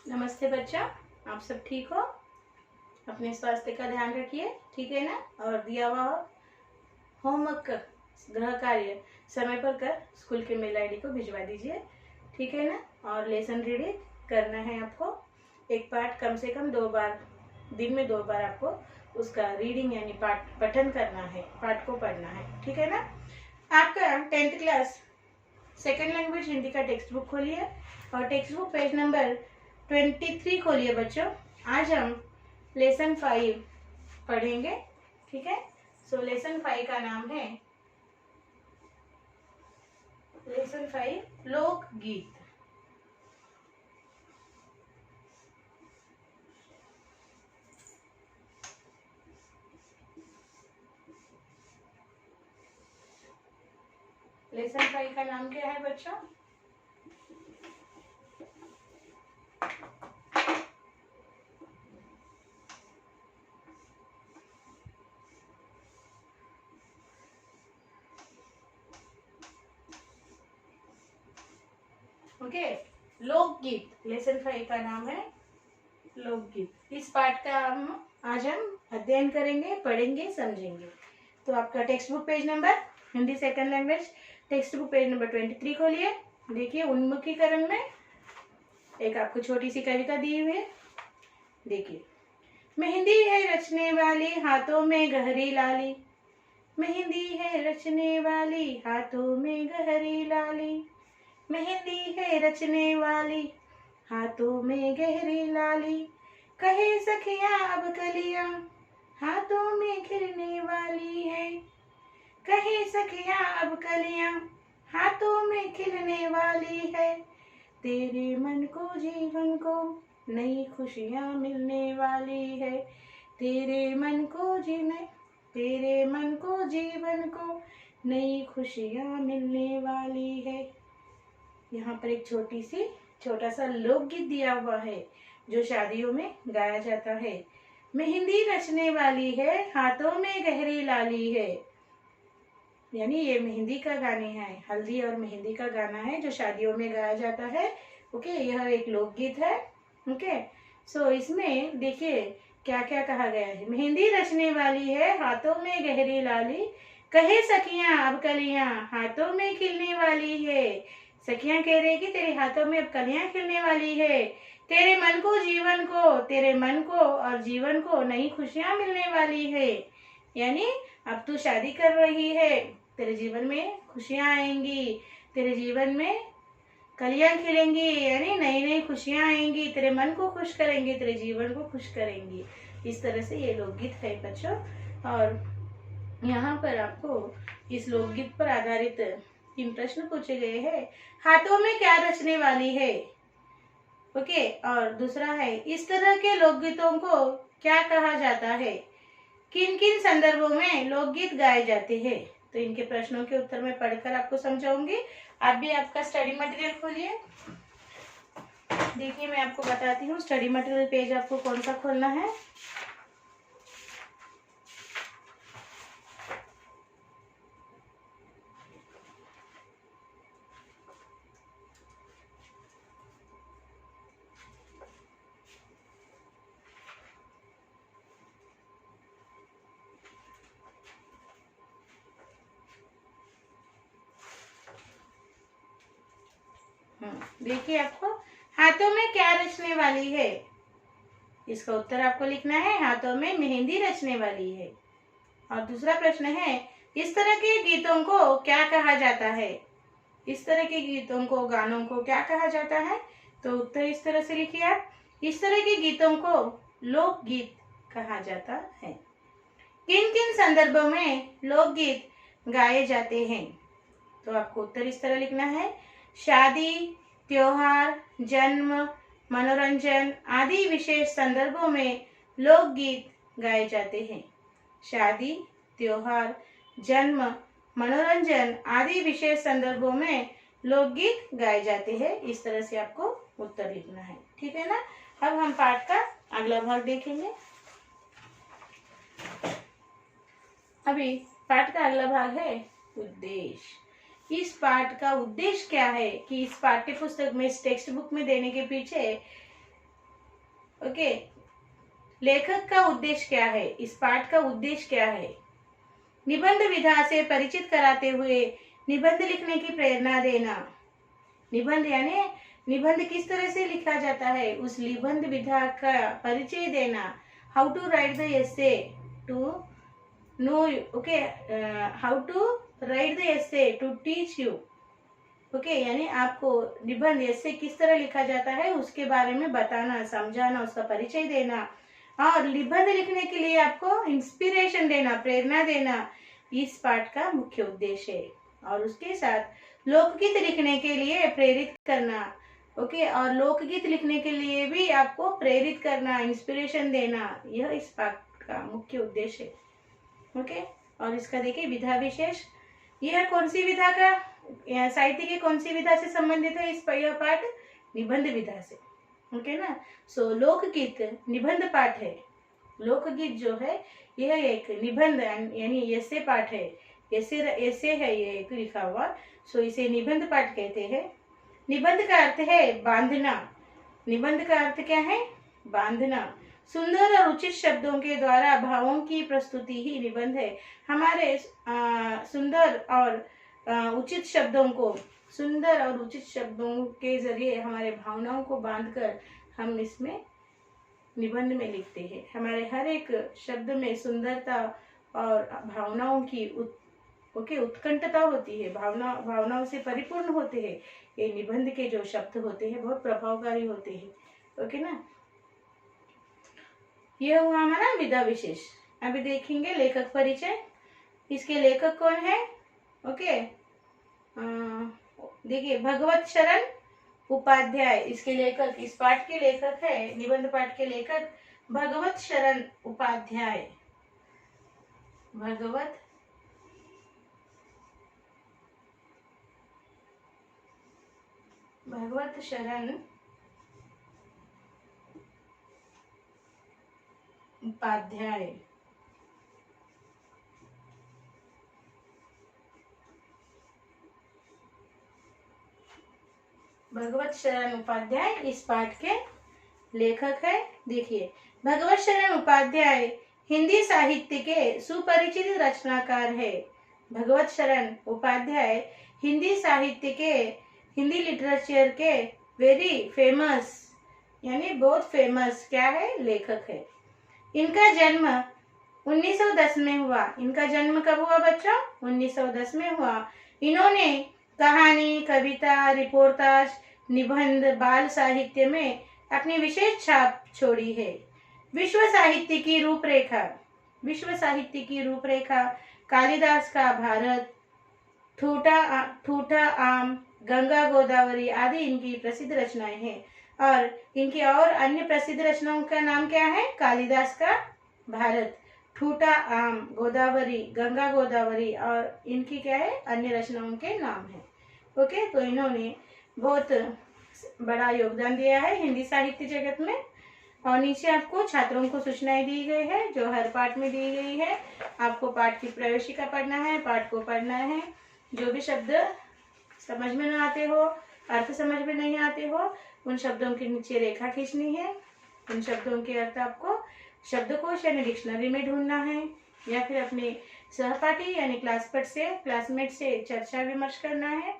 नमस्ते बच्चा, आप सब ठीक हो? अपने स्वास्थ्य का ध्यान रखिए, ठीक है ना? और दिया हुआ होमवर्क कर, गृह कार्य समय पर कर स्कूल के मेल आईडी को भिजवा दीजिए, ठीक है ना? और लेसन रीडिंग करना है आपको। एक पाठ कम से कम 2 बार, दिन में 2 बार आपको उसका रीडिंग यानी पाठ पठन करना है, पाठ को पढ़ना है, ठीक है ना? आपका 10th class second language Hindi का टेक्स्ट बुक खोलिए और टेक्स्ट बुक पेज नंबर 23 खोलिए बच्चों। आज हम लेसन 5 पढ़ेंगे, ठीक है? सो लेसन 5 का नाम है लेसन 5 लोकगीत। लेसन 5 का नाम क्या है बच्चों? ओके, लोकगीत। लेसन 5 का नाम है लोकगीत। इस पाठ का आज हम अध्ययन करेंगे, पढ़ेंगे, समझेंगे। तो आपका text book page number Hindi second language text book page number 23 खोलिए। देखिए, उन्मुखीकरण में एक आपको छोटी सी कविता दी हुई है, देखिए। मेहंदी है रचने वाली हाथों में गहरी लाली, मेहंदी है रचने वाली हाथों में गहरी लाली, मेहंदी है रचने वाली हाथों में गहरी लाली, कहे सखियां अब कलियां हाथों में खिलने वाली है, कहे सखियां अब कलियां हाथों में खिलने वाली है, तेरे मन को जीवन को नई खुशियां मिलने वाली है, तेरे मन को जीवन को नई खुशियां मिलने वाली है। यहाँ पर एक छोटा सा लोकगीत दिया हुआ है जो शादियों में गाया जाता है। मेहंदी रचने वाली है हाथों में गहरी लाली है, यानी ये मेहंदी का गाने हैं, हल्दी और मेहंदी का गाना है जो शादियों में गाया जाता है। ओके, यह एक लोकगीत है। ओके, सो इसमें देखिए क्या क्या कहा गया है। मेहंदी रचने वाली है हाथों में गहरी लाली, कहे सखियां अब कलियां हाथों में खिलने वाली है, सखियां कह रही कि तेरे हाथों में अब कलियां खिलने वाली है, तेरे मन को और जीवन को नई खुशियां मिलने वाली है, यानी अब तू शादी कर रही है, तेरे जीवन में खुशियां आएंगी, तेरे जीवन में कलियां खिलेंगी, यानी नई नई खुशियां आएंगी, तेरे मन को खुश करेंगी, तेरे जीवन को खुश करेंगी। इस तरह से ये लोकगीत है बच्चों। और यहाँ पर आपको इस लोकगीत पर आधारित 3 प्रश्न पूछे गए हैं। हाथों में क्या रचने वाली है? ओके, और दूसरा है इस तरह के लोकगीतों को क्या कहा जाता है? किन किन संदर्भों में लोकगीत गाए जाते हैं? तो इनके प्रश्नों के उत्तर मैं पढ़कर आपको समझाऊंगी। आप भी आपका स्टडी मटेरियल खोलिए। देखिए, मैं आपको बताती हूँ स्टडी मटेरियल पेज आपको कौन सा खोलना है। देखिए, आपको हाथों में क्या रचने वाली है, इसका उत्तर आपको लिखना है। हाथों में मेहंदी रचने वाली है। और दूसरा प्रश्न है इस तरह के गीतों को क्या कहा जाता है? इस तरह के गीतों को, गानों को क्या कहा जाता है? तो उत्तर इस तरह से लिखिए आप। इस तरह के गीतों को लोकगीत कहा जाता है। किन किन संदर्भों में लोकगीत गाए जाते हैं? तो आपको उत्तर इस तरह लिखना है। शादी, त्योहार, जन्म, मनोरंजन आदि विशेष संदर्भों में लोकगीत गाए जाते हैं। शादी, त्योहार, जन्म, मनोरंजन आदि विशेष संदर्भों में लोकगीत गाए जाते हैं। इस तरह से आपको उत्तर लिखना है, ठीक है ना? अब हम पाठ का अगला भाग देखेंगे। अभी पाठ का अगला भाग है उद्देश्य। इस पाठ का उद्देश्य क्या है कि इस पाठ्य पुस्तक में, इस टेक्स्ट बुक में देने के पीछे ओके, लेखक का उद्देश्य क्या है, इस पाठ का उद्देश्य क्या है। निबंध विधा से परिचित कराते हुए निबंध लिखने की प्रेरणा देना। निबंध यानी निबंध किस तरह से लिखा जाता है, उस निबंध विधा का परिचय देना। How to write the essay, to know, okay, how to write the essay to teach you. Okay, यानी आपको निबंध ऐसे किस तरह लिखा जाता है उसके बारे में बताना, समझाना, उसका परिचय देना। और निबंध लिखने के लिए आपको इंस्पिरेशन देना, प्रेरणा देना, इस पाठ का मुख्य उद्देश्य है। और उसके साथ लोकगीत लिखने के लिए प्रेरित करना। ओके, और लोकगीत लिखने के लिए भी आपको प्रेरित करना, इंस्पिरेशन देना, यह इस पाठ का मुख्य उद्देश्य है। ओके, और इसका देखिए विधा विशेष, यह कौन सी विधा का, साहित्य की कौन सी विधा से संबंधित है, इस यह पाठ निबंध विधा से। ओके ना। सो लोकगीत निबंध पाठ है। लोकगीत जो है यह एक निबंध यानी ऐसे पाठ है, ऐसे है ये एक लिखा हुआ। सो इसे निबंध पाठ कहते हैं। निबंध का अर्थ है बांधना। निबंध का अर्थ क्या है, बांधना। सुंदर और उचित शब्दों के द्वारा भावों की प्रस्तुति ही निबंध है। हमारे सुंदर और उचित शब्दों को, सुंदर और उचित शब्दों के जरिए हमारे भावनाओं को बांधकर हम इसमें निबंध में लिखते हैं। हमारे हर एक शब्द में सुंदरता और भावनाओं की उत्कंठता होती है, भावनाओं से परिपूर्ण होते हैं। ये निबंध के जो शब्द होते हैं बहुत प्रभावकारी होते हैं। ओके ना। यह हुआ हमारा विधा विशेष। अभी देखेंगे लेखक परिचय। इसके लेखक कौन है। ओके, देखिए भगवत शरण उपाध्याय इसके लेखक, इस पाठ के लेखक है, निबंध पाठ के लेखक भगवत शरण उपाध्याय। भगवत शरण उपाध्याय। भगवत शरण उपाध्याय इस पाठ के लेखक है। देखिए, भगवत शरण उपाध्याय हिंदी साहित्य के सुपरिचित रचनाकार है। भगवत शरण उपाध्याय हिंदी साहित्य के, हिंदी लिटरेचर के वेरी फेमस, यानी बहुत फेमस क्या है, लेखक है। इनका जन्म 1910 में हुआ। इनका जन्म कब हुआ बच्चों, 1910 में हुआ। इन्होंने कहानी, कविता, रिपोर्टाज, निबंध, बाल साहित्य में अपनी विशेष छाप छोड़ी है। विश्व साहित्य की रूपरेखा, विश्व साहित्य की रूपरेखा, कालिदास का भारत, ठूठा आम, गंगा गोदावरी आदि इनकी प्रसिद्ध रचनाएं हैं। और इनकी और अन्य प्रसिद्ध रचनाओं का नाम क्या है, कालिदास का भारत, ठूठा आम, गोदावरी, गंगा गोदावरी, और इनकी क्या है, अन्य रचनाओं के नाम है। ओके, तो इन्होंने बहुत बड़ा योगदान दिया है हिंदी साहित्य जगत में। और नीचे आपको छात्रों को सूचनाएं दी गई है जो हर पाठ में दी गई है। आपको पाठ की प्रवेशिका पढ़ना है, पाठ को पढ़ना है। जो भी शब्द समझ में ना आते हो, अर्थ समझ में नहीं आते हो, उन शब्दों के नीचे रेखा खींचनी है। उन शब्दों के अर्थ आपको शब्दकोश यानी डिक्शनरी में ढूंढना है, या फिर अपने सहपाठी यानी क्लासमेट से चर्चा विमर्श करना है।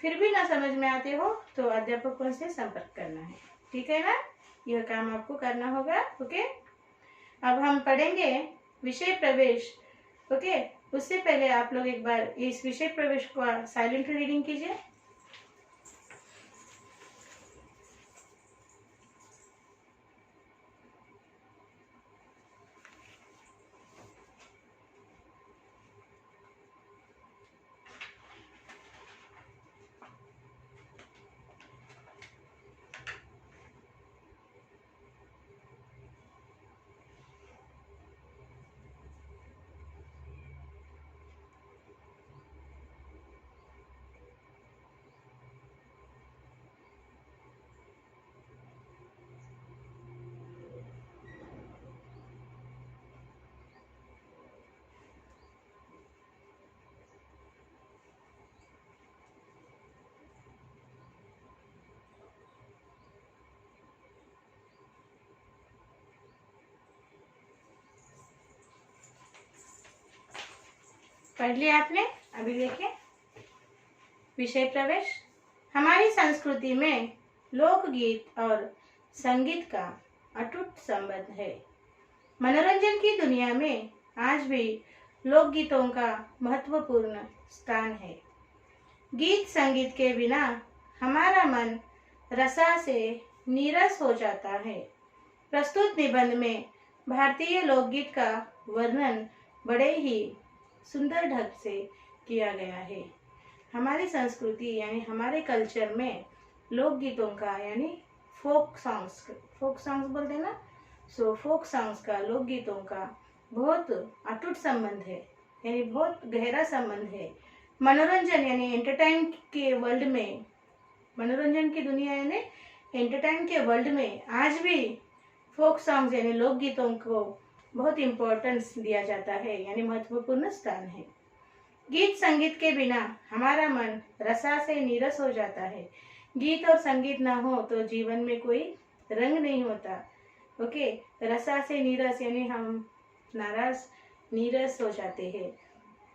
फिर भी ना समझ में आते हो तो अध्यापकों से संपर्क करना है। ठीक है ना, यह काम आपको करना होगा। ओके, अब हम पढ़ेंगे विषय प्रवेश। ओके, उससे पहले आप लोग एक बार इस विषय प्रवेश को साइलेंट रीडिंग कीजिए। पढ़ लिया आपने। अभी देखिए विषय प्रवेश। हमारी संस्कृति में लोकगीत और संगीत का अटूट संबंध है। मनोरंजन की दुनिया में आज भी लोकगीतों का महत्वपूर्ण स्थान है। गीत संगीत के बिना हमारा मन रसा से नीरस हो जाता है। प्रस्तुत निबंध में भारतीय लोकगीत का वर्णन बड़े ही सुंदर ढंग से किया गया है। हमारी संस्कृति यानी हमारे कल्चर में लोकगीतों का यानी फोक सॉन्ग्स बोलते हैं ना, सो फोक सॉन्ग्स का, लोकगीतों का बहुत अटूट संबंध है, यानी बहुत गहरा संबंध है। मनोरंजन यानी एंटरटेन के वर्ल्ड में, मनोरंजन की दुनिया यानी एंटरटेन के वर्ल्ड में आज भी फोक सॉन्ग्स यानी लोकगीतों को बहुत इम्पोर्टेंस दिया जाता है, यानी महत्वपूर्ण स्थान है। गीत संगीत के बिना हमारा मन रसा से नीरस हो जाता है। गीत और संगीत ना हो तो जीवन में कोई रंग नहीं होता। ओके, रसा से नीरस यानी हम नाराज नीरस हो जाते हैं।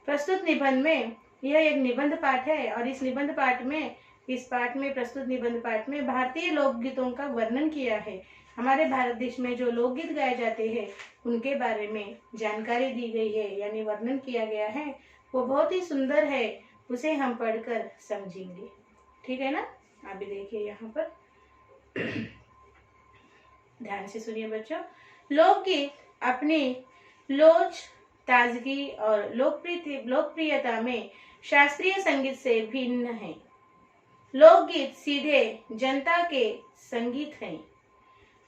प्रस्तुत निबंध में यह एक निबंध पाठ है और इस निबंध पाठ में, इस पाठ में, प्रस्तुत निबंध पाठ में भारतीय लोकगीतों का वर्णन किया है। हमारे भारत देश में जो लोकगीत गाए जाते हैं उनके बारे में जानकारी दी गई है, यानी वर्णन किया गया है। वो बहुत ही सुंदर है, उसे हम पढ़कर समझेंगे। ठीक है ना। अभी देखिए यहाँ पर ध्यान से सुनिए बच्चों। लोकगीत अपनी लोच, ताजगी और लोकप्रियता में शास्त्रीय संगीत से भिन्न है। लोकगीत सीधे जनता के संगीत हैं।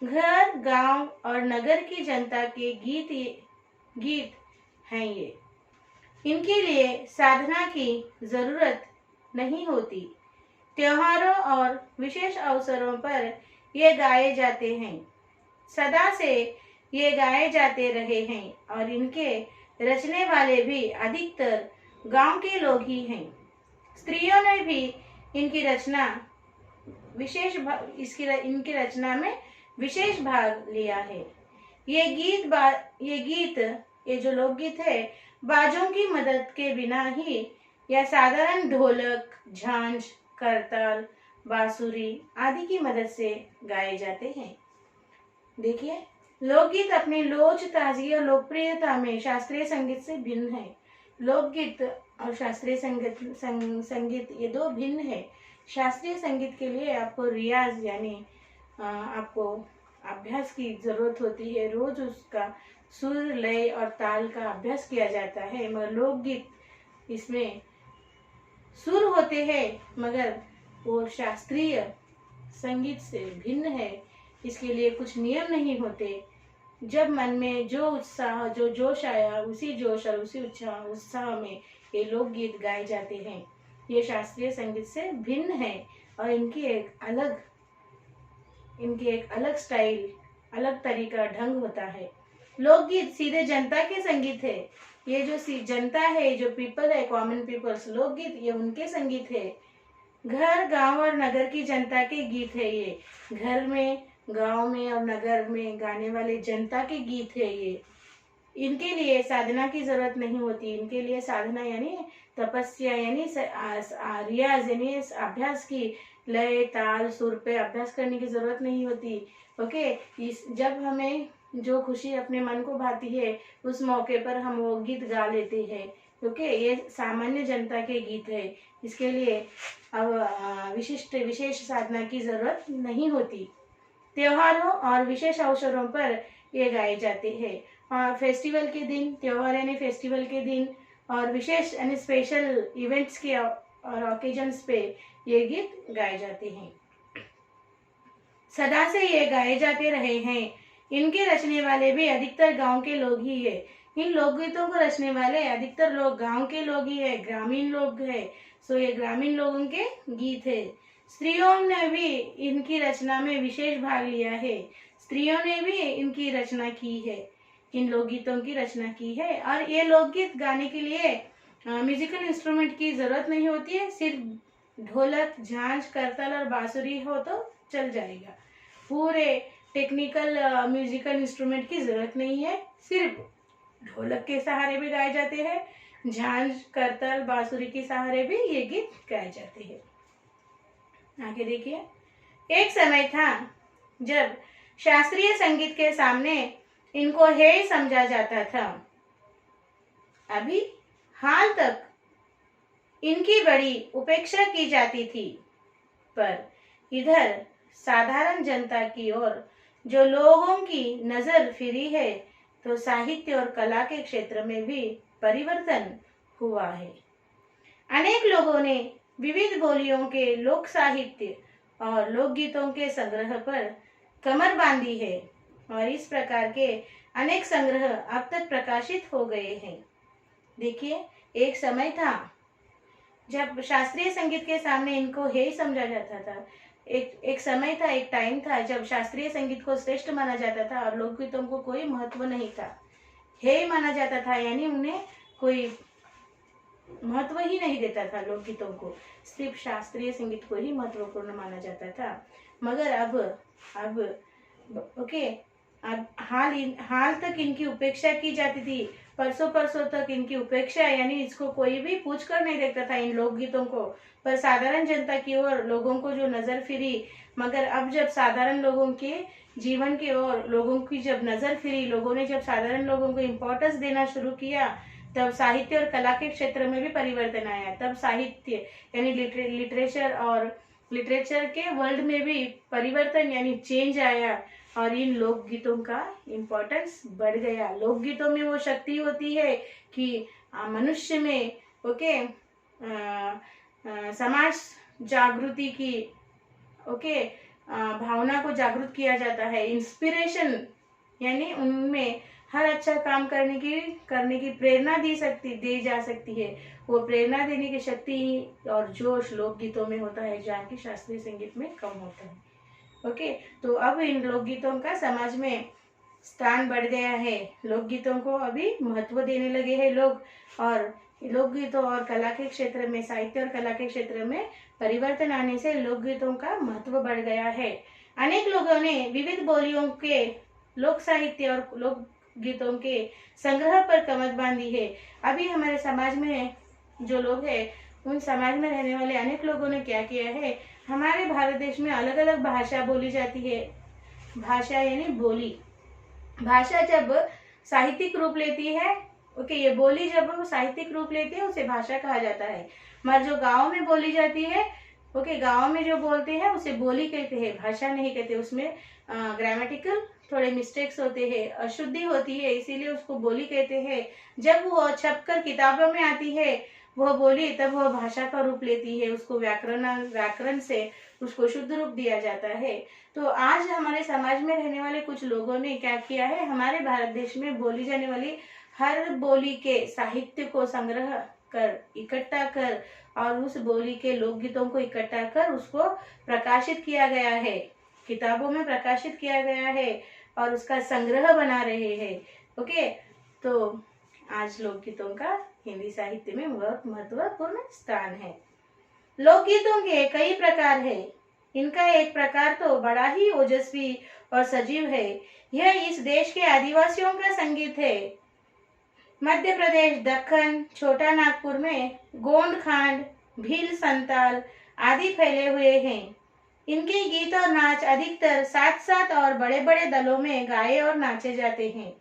घर, गांव और नगर की जनता के गीत हैं ये। इनके लिए साधना की जरूरत नहीं होती। त्योहारों और विशेष अवसरों पर ये गाए जाते हैं। सदा से ये गाए जाते रहे हैं और इनके रचने वाले भी अधिकतर गांव के लोग ही हैं। स्त्रियों ने भी इनकी रचना इनकी रचना में विशेष भाग लिया है। ये जो लोकगीत है बाजों की मदद के बिना ही या साधारण ढोलक, झांझ, करताल, बांसुरी आदि की मदद से गाए जाते हैं। देखिए, लोकगीत अपनी लोच, ताजगी और लोकप्रियता में शास्त्रीय संगीत से भिन्न है। लोकगीत और शास्त्रीय संगीत ये दो भिन्न है। शास्त्रीय संगीत के लिए आपको रियाज यानी आपको अभ्यास की जरूरत होती है। रोज उसका सुर, लय और ताल का अभ्यास किया जाता है। मगर लोकगीत इसमें सुर होते हैं मगर वो शास्त्रीय संगीत से भिन्न है। इसके लिए कुछ नियम नहीं होते। जब मन में जो उत्साह, जो जोश आया, उसी जोश और उसी उत्साह में ये लोकगीत गाए जाते हैं। ये शास्त्रीय संगीत से भिन्न है और इनकी एक अलग स्टाइल, अलग तरीका, ढंग होता है। लोकगीत सीधे जनता के संगीत है। ये जो जनता है, जो पीपल है, कॉमन पीपल्स, लोकगीत ये उनके संगीत है। घर, गांव और नगर की जनता के गीत है ये। घर में, गांव में और नगर में गाने वाले जनता के गीत है ये। इनके लिए साधना की जरूरत नहीं होती। इनके लिए साधना यानी तपस्या यानी रियाज यानी अभ्यास की, लय, ताल, सुर पे अभ्यास करने की जरूरत नहीं होती। ओके, जब हमें जो खुशी अपने मन को भाती है उस मौके पर हम वो गीत गा लेते हैं। ओके, ये सामान्य जनता के गीत है। इसके लिए अब विशेष साधना की जरूरत नहीं होती। त्योहारों और विशेष अवसरों पर ये गाए जाते हैं। और फेस्टिवल के दिन, त्योहार यानी फेस्टिवल के दिन और विशेष यानी स्पेशल इवेंट्स के और ओकेजन्स पे ये गीत गाए जाते हैं। सदा से ये गाए जाते रहे हैं। इनके रचने वाले भी अधिकतर गांव के लोग ही है। इन लोकगीतों को रचने वाले अधिकतर लोग गांव के लोग ही है, ग्रामीण लोग है। सो ये ग्रामीण लोगों के गीत है। स्त्रियों ने भी इनकी रचना में विशेष भाग लिया है। स्त्रियों ने भी इनकी रचना की है, इन लोकगीतों की रचना की है। और ये लोकगीत गाने के लिए म्यूजिकल इंस्ट्रूमेंट की जरूरत नहीं होती है। सिर्फ ढोलक, झांझ, करताल और बांसुरी हो तो चल जाएगा। पूरे टेक्निकल म्यूजिकल इंस्ट्रूमेंट की जरूरत नहीं है। सिर्फ ढोलक के सहारे भी गाए जाते हैं, झांझ, करताल, बांसुरी के सहारे भी ये गीत गाए जाते हैं। आगे देखिए, एक समय था जब शास्त्रीय संगीत के सामने इनको हेय समझा जाता था। अभी हाल तक इनकी बड़ी उपेक्षा की जाती थी, पर इधर साधारण जनता की ओर जो लोगों की नजर फिरी है, तो साहित्य और कला के क्षेत्र में भी परिवर्तन हुआ है। अनेक लोगों ने विविध बोलियों के लोक साहित्य और लोकगीतों के संग्रह पर कमर बांधी है, और इस प्रकार के अनेक संग्रह अब तक प्रकाशित हो गए हैं। देखिए, एक समय था जब शास्त्रीय संगीत के सामने इनको हे समझा जाता था। एक समय था, एक टाइम था जब शास्त्रीय संगीत को श्रेष्ठ माना जाता था और लोकगीतों को कोई महत्व नहीं था, हे माना जाता था, यानी उन्हें कोई महत्व ही नहीं देता था। लोकगीतों को सिर्फ शास्त्रीय संगीत को ही महत्वपूर्ण माना जाता था। मगर अब ओके, अब हाल तक इनकी उपेक्षा की जाती थी। परसों तक इनकी उपेक्षा, यानी इसको कोई भी पूछ कर नहीं देखता था इन लोकगीतों को, पर साधारण जनता की ओर लोगों को जो नजर फिरी। मगर अब जब साधारण लोगों के जीवन की ओर लोगों की जब नजर फिरी, लोगों ने जब साधारण लोगों को इम्पोर्टेंस देना शुरू किया, तब साहित्य और कला के क्षेत्र में भी परिवर्तन आया। तब साहित्य यानी लिटरेचर के वर्ल्ड में भी परिवर्तन यानी चेंज आया, और इन लोकगीतों का इम्पोर्टेंस बढ़ गया। लोकगीतों में वो शक्ति होती है कि मनुष्य में समाज जागृति की भावना को जागृत किया जाता है। इंस्पिरेशन यानी उनमें हर अच्छा काम करने की प्रेरणा दी जा सकती है। वो प्रेरणा देने की शक्ति और जोश लोकगीतों में होता है, जहाँ की शास्त्रीय संगीत में कम होता है। ओके, तो अब इन लोकगीतों का समाज में स्थान बढ़ गया है। लोकगीतों को अभी महत्व देने लगे हैं लोग, और लोकगीतों और कला के क्षेत्र में, साहित्य और कला के क्षेत्र में परिवर्तन आने से लोकगीतों का महत्व बढ़ गया है। अनेक लोगों ने विविध बोलियों के लोक साहित्य और लोक गीतों के संग्रह पर कमर बांधी है। अभी हमारे समाज में जो लोग हैं, उन समाज में रहने वाले अनेक लोगों ने क्या किया है, हमारे भारत देश में अलग अलग भाषा बोली जाती है। भाषा यानी बोली। भाषा जब साहित्यिक रूप लेती है, ये बोली जब साहित्यिक रूप लेती है, उसे भाषा कहा जाता है। मगर जो गाँव में बोली जाती है, गाँव में जो बोलते हैं उसे बोली कहते हैं, भाषा नहीं कहते। उसमें ग्रामेटिकल थोड़े मिस्टेक्स होते हैं, अशुद्धि होती है, इसीलिए उसको बोली कहते हैं। जब वो छपकर किताबों में आती है वह बोली, तब वह भाषा का रूप लेती है। उसको व्याकरण से उसको शुद्ध रूप दिया जाता है। तो आज हमारे समाज में रहने वाले कुछ लोगों ने क्या किया है, हमारे भारत देश में बोली जाने वाली हर बोली के साहित्य को संग्रह कर, इकट्ठा कर, और उस बोली के लोकगीतों को इकट्ठा कर उसको प्रकाशित किया गया है, किताबों में प्रकाशित किया गया है, और उसका संग्रह बना रहे हैं। ओके, तो आज लोकगीतों का हिंदी साहित्य में बहुत महत्वपूर्ण स्थान है। लोकगीतों के कई प्रकार हैं। इनका एक प्रकार तो बड़ा ही ओजस्वी और सजीव है। यह इस देश के आदिवासियों का संगीत है। मध्य प्रदेश, दक्कन, छोटा नागपुर में गोंड खांड, भील, संताल आदि फैले हुए हैं। इनके गीत और नाच अधिकतर साथ साथ और बड़े बड़े दलों में गाए और नाचे जाते हैं।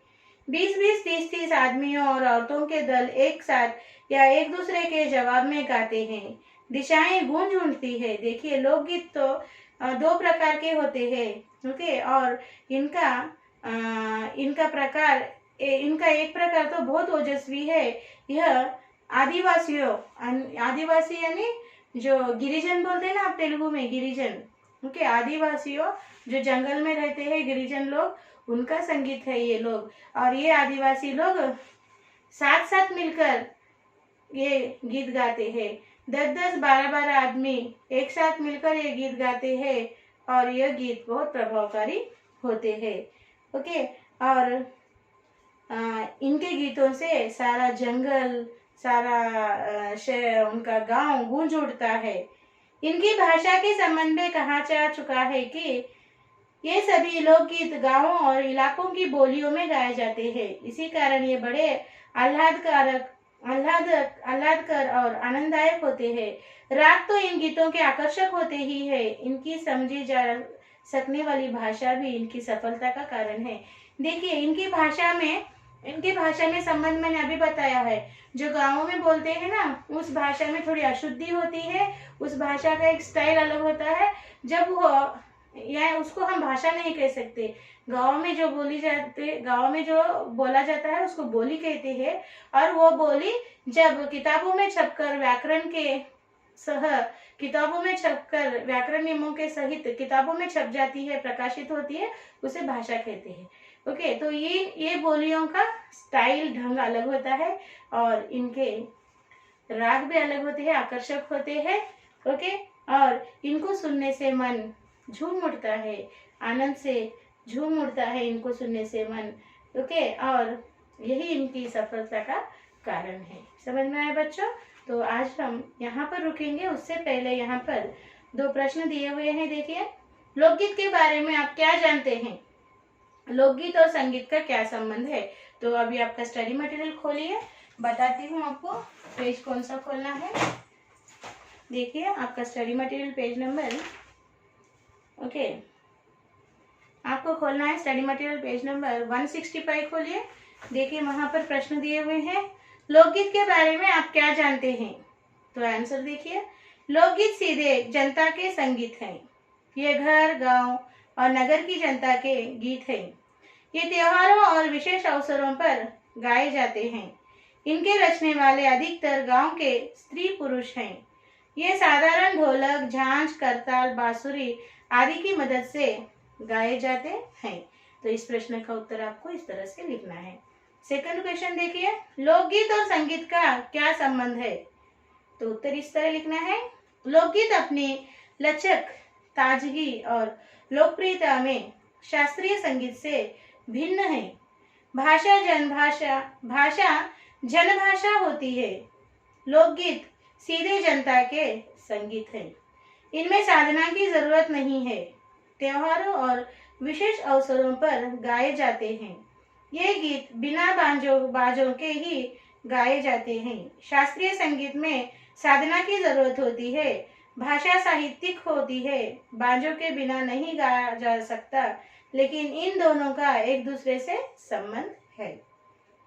20-20, 30-30 आदमियों और औरतों के दल एक साथ या एक दूसरे के जवाब में गाते हैं। दिशाएं गूंज उठती है। देखिए, लोकगीत तो दो प्रकार के होते हैं। ओके, और इनका एक प्रकार तो बहुत ओजस्वी है। यह आदिवासी यानी जो गिरिजन बोलते हैं ना आप तेलुगु में, गिरिजन। ओके, आदिवासियों जो जंगल में रहते हैं, गिरिजन लोग, उनका संगीत है ये लोग। और ये आदिवासी लोग साथ साथ मिलकर ये गीत गाते हैं। 10-10, 12-12 आदमी एक साथ मिलकर ये गीत गाते हैं, और यह गीत बहुत प्रभावकारी होते हैं। ओके, और इनके गीतों से सारा जंगल, सारा उनका गांव गूंज उठता है। इनकी भाषा के संबंध में कहा जा चुका है कि ये सभी लोकगीत गांवों और इलाकों की बोलियों में गाए जाते हैं। इसी कारण ये बड़े आह्लादकारक आह्लादकर और आनंददायक होते हैं। राग तो इन गीतों के आकर्षक होते ही है, इनकी समझी जा सकने वाली भाषा भी इनकी सफलता का कारण है। देखिए इनकी भाषा में संबंध मैंने अभी बताया है। जो गांवों में बोलते हैं ना, उस भाषा में थोड़ी अशुद्धि होती है, उस भाषा का एक स्टाइल अलग होता है। जब वो या उसको हम भाषा नहीं कह सकते। गांव में जो बोला जाता है उसको बोली कहते हैं। और वो बोली जब किताबों में छपकर व्याकरण नियमों के सहित किताबों में छप जाती है, प्रकाशित होती है, उसे भाषा कहते हैं। ओके, तो ये बोलियों का स्टाइल ढंग अलग होता है और इनके राग भी अलग होते हैं, आकर्षक होते हैं। ओके, और इनको सुनने से मन झूम उठता है, आनंद से झूम उठता है इनको सुनने से मन। ओके, और यही इनकी सफलता का कारण है। समझ में आया बच्चों? तो आज हम यहाँ पर रुकेंगे। उससे पहले यहाँ पर 2 प्रश्न दिए हुए हैं। देखिए, लोकगीत के बारे में आप क्या जानते हैं? लोकगीत और संगीत का क्या संबंध है? तो अभी आपका स्टडी मटेरियल खोलिए, बताती हूँ आपको पेज कौन सा खोलना है। देखिए आपका स्टडी मटेरियल पेज नंबर आपको खोलना है स्टडी मटेरियल पेज नंबर 165 खोलिए। देखिए वहां पर प्रश्न दिए हुए हैं, लोकगीत के बारे में आप क्या जानते हैं? तो आंसर देखिए, लोकगीत सीधे जनता के संगीत हैं। ये घर, गांव और नगर की जनता के गीत हैं। ये त्योहारों और विशेष अवसरों पर गाए जाते हैं। इनके रचने वाले अधिकतर गांव के स्त्री पुरुष हैं। ये साधारण ढोलक, झांझ, करताल, बांसुरी आदि की मदद से गाए जाते हैं। तो इस प्रश्न का उत्तर आपको इस तरह से लिखना है। सेकंड क्वेश्चन देखिए, लोकगीत और संगीत का क्या संबंध है? तो उत्तर इस तरह लिखना है, लोकगीत अपनी लचक, ताजगी और लोकप्रियता में शास्त्रीय संगीत से भिन्न है। भाषा जनभाषा होती है। लोकगीत सीधे जनता के संगीत है। इनमें साधना की जरूरत नहीं है। त्योहारों और विशेष अवसरों पर गाए जाते हैं। ये गीत बिना बाजों के ही गाए जाते हैं। शास्त्रीय संगीत में साधना की जरूरत होती है। भाषा साहित्यिक होती है। बाजों के बिना नहीं गाया जा सकता, लेकिन इन दोनों का एक दूसरे से संबंध है।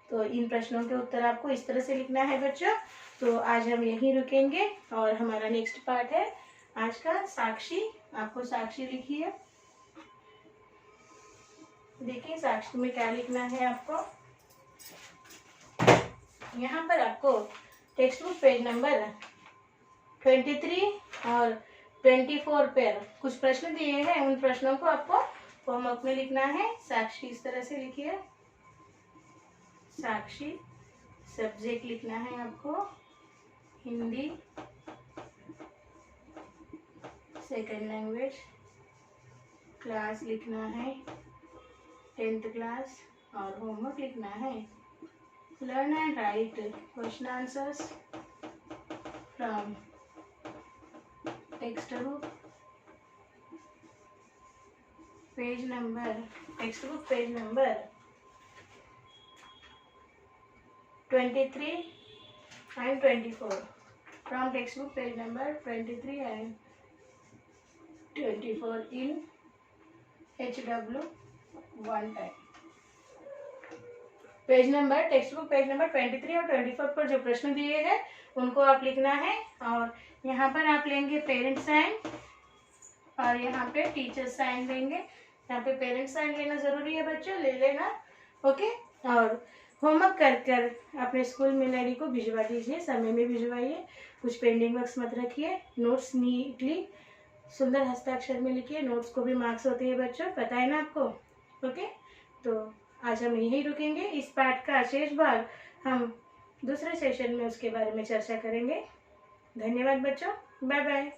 तो इन प्रश्नों के उत्तर आपको इस तरह से लिखना है बच्चों। तो आज हम यहीं रुकेंगे और हमारा नेक्स्ट पार्ट है आज का साक्षी। आपको साक्षी लिखिए। देखिए साक्षी में क्या लिखना है आपको। यहाँ पर आपको टेक्स्ट बुक पेज नंबर 23 और 24 पर कुछ प्रश्न दिए हैं। उन प्रश्नों को आपको होमवर्क में लिखना है। साक्षी इस तरह से लिखिए। साक्षी सब्जेक्ट लिखना है आपको हिंदी सेकंड लैंग्वेज। क्लास लिखना है 10th क्लास और होमवर्क लिखना है learn and right question answers from text book page number 23 and 24 from textbook page number 23 and 24 in HW1 time। Text book page number 23 और 24 पर जो प्रश्न दिए हैं उनको आप लिखना है। और यहाँ पर आप लेंगे पेरेंट साइन और यहाँ पे टीचर साइन लेंगे। यहाँ पे पेरेंट साइन लेना जरूरी है बच्चों, ले लेना। ओके, और होमवर्क कर अपने स्कूल मेल आईडी को भिजवा दीजिए, समय में भिजवाइए। कुछ पेंडिंग वर्क्स मत रखिए। नोट्स नीटली सुंदर हस्ताक्षर में लिखिए। नोट्स को भी मार्क्स होते हैं बच्चों, पता है ना आपको। ओके, तो आज हम यहीं रुकेंगे। इस पाठ का शेष भाग हम दूसरे सेशन में उसके बारे में चर्चा करेंगे। धन्यवाद बच्चों, बाय बाय।